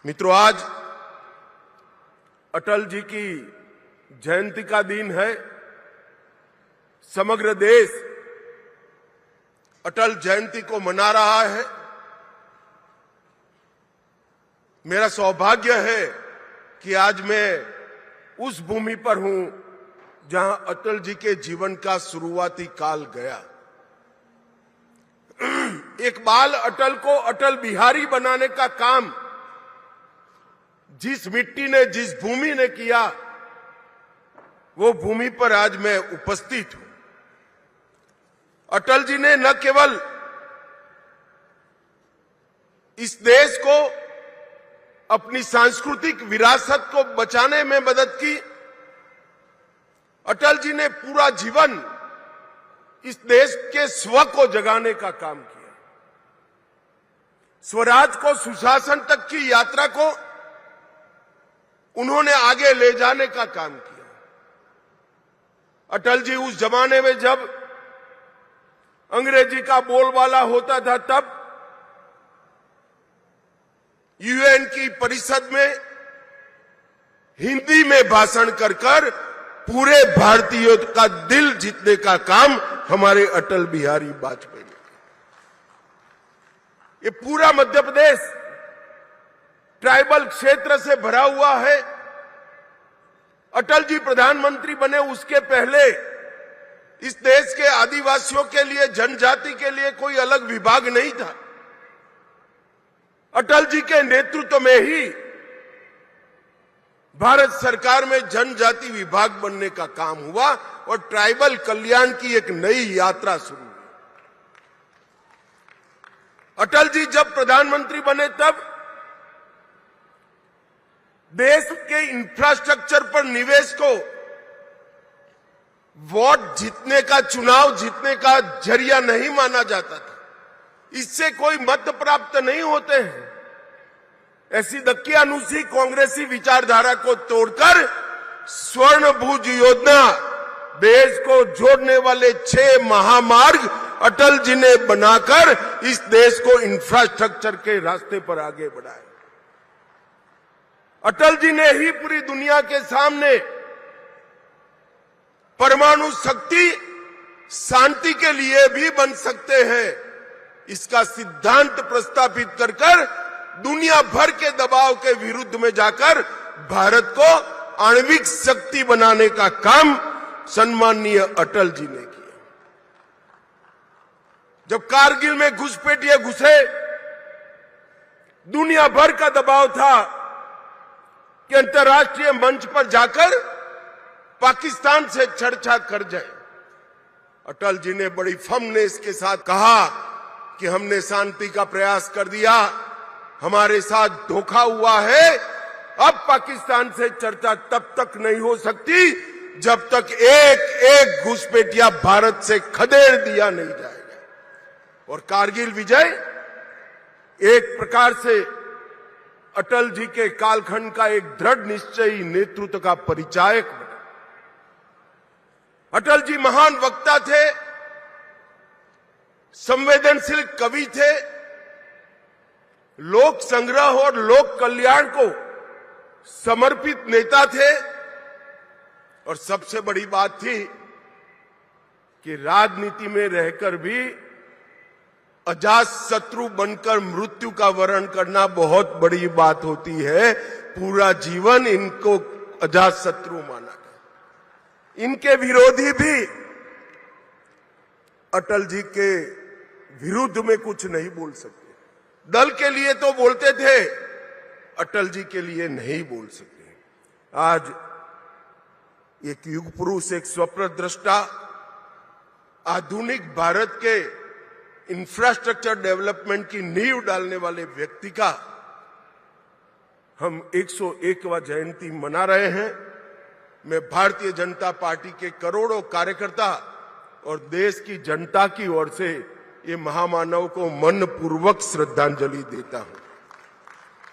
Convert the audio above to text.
मित्रों, आज अटल जी की जयंती का दिन है। समग्र देश अटल जयंती को मना रहा है। मेरा सौभाग्य है कि आज मैं उस भूमि पर हूं जहां अटल जी के जीवन का शुरुआती काल गया। एक बाल अटल को अटल बिहारी बनाने का काम जिस मिट्टी ने, जिस भूमि ने किया, वो भूमि पर आज मैं उपस्थित हूं। अटल जी ने न केवल इस देश को अपनी सांस्कृतिक विरासत को बचाने में मदद की, अटल जी ने पूरा जीवन इस देश के स्व को जगाने का काम किया। स्वराज को, सुशासन तक की यात्रा को उन्होंने आगे ले जाने का काम किया। अटल जी उस जमाने में जब अंग्रेजी का बोलबाला होता था, तब यूएन की परिषद में हिंदी में भाषण कर कर पूरे भारतीयों का दिल जीतने का काम हमारे अटल बिहारी वाजपेयी ने किया। ये पूरा मध्य प्रदेश ट्राइबल क्षेत्र से भरा हुआ है। अटल जी प्रधानमंत्री बने उसके पहले इस देश के आदिवासियों के लिए, जनजाति के लिए कोई अलग विभाग नहीं था। अटल जी के नेतृत्व में ही भारत सरकार में जनजाति विभाग बनने का काम हुआ और ट्राइबल कल्याण की एक नई यात्रा शुरू हुई। अटल जी जब प्रधानमंत्री बने तब देश के इंफ्रास्ट्रक्चर पर निवेश को वोट जीतने का, चुनाव जीतने का जरिया नहीं माना जाता था। इससे कोई मत प्राप्त नहीं होते हैं। ऐसी दकियानूसी कांग्रेसी विचारधारा को तोड़कर स्वर्णभुज योजना, देश को जोड़ने वाले 6 महामार्ग अटल जी ने बनाकर इस देश को इंफ्रास्ट्रक्चर के रास्ते पर आगे बढ़ाया। अटल जी ने ही पूरी दुनिया के सामने परमाणु शक्ति शांति के लिए भी बन सकते हैं, इसका सिद्धांत प्रस्तावित कर कर दुनिया भर के दबाव के विरुद्ध में जाकर भारत को आणविक शक्ति बनाने का काम सम्माननीय अटल जी ने किया। जब कारगिल में घुसपैठिए घुसे, दुनिया भर का दबाव था कि अंतर्राष्ट्रीय मंच पर जाकर पाकिस्तान से चर्चा कर जाए। अटल जी ने बड़ी फर्मनेस के साथ कहा कि हमने शांति का प्रयास कर दिया, हमारे साथ धोखा हुआ है। अब पाकिस्तान से चर्चा तब तक नहीं हो सकती जब तक एक एक घुसपैठिया भारत से खदेड़ दिया नहीं जाएगा। और कारगिल विजय एक प्रकार से अटल जी के कालखंड का एक दृढ़ निश्चयी नेतृत्व का परिचायक बना। अटल जी महान वक्ता थे, संवेदनशील कवि थे, लोक संग्रह और लोक कल्याण को समर्पित नेता थे। और सबसे बड़ी बात थी कि राजनीति में रहकर भी अजात शत्रु बनकर मृत्यु का वरण करना बहुत बड़ी बात होती है। पूरा जीवन इनको अजात शत्रु माना गया। इनके विरोधी भी अटल जी के विरुद्ध में कुछ नहीं बोल सकते। दल के लिए तो बोलते थे, अटल जी के लिए नहीं बोल सकते। आज एक युग पुरुष, एक स्वप्नद्रष्टा, आधुनिक भारत के इंफ्रास्ट्रक्चर डेवलपमेंट की नींव डालने वाले व्यक्ति का हम 101वां जयंती मना रहे हैं। मैं भारतीय जनता पार्टी के करोड़ों कार्यकर्ता और देश की जनता की ओर से ये महामानव को मनपूर्वक श्रद्धांजलि देता हूं।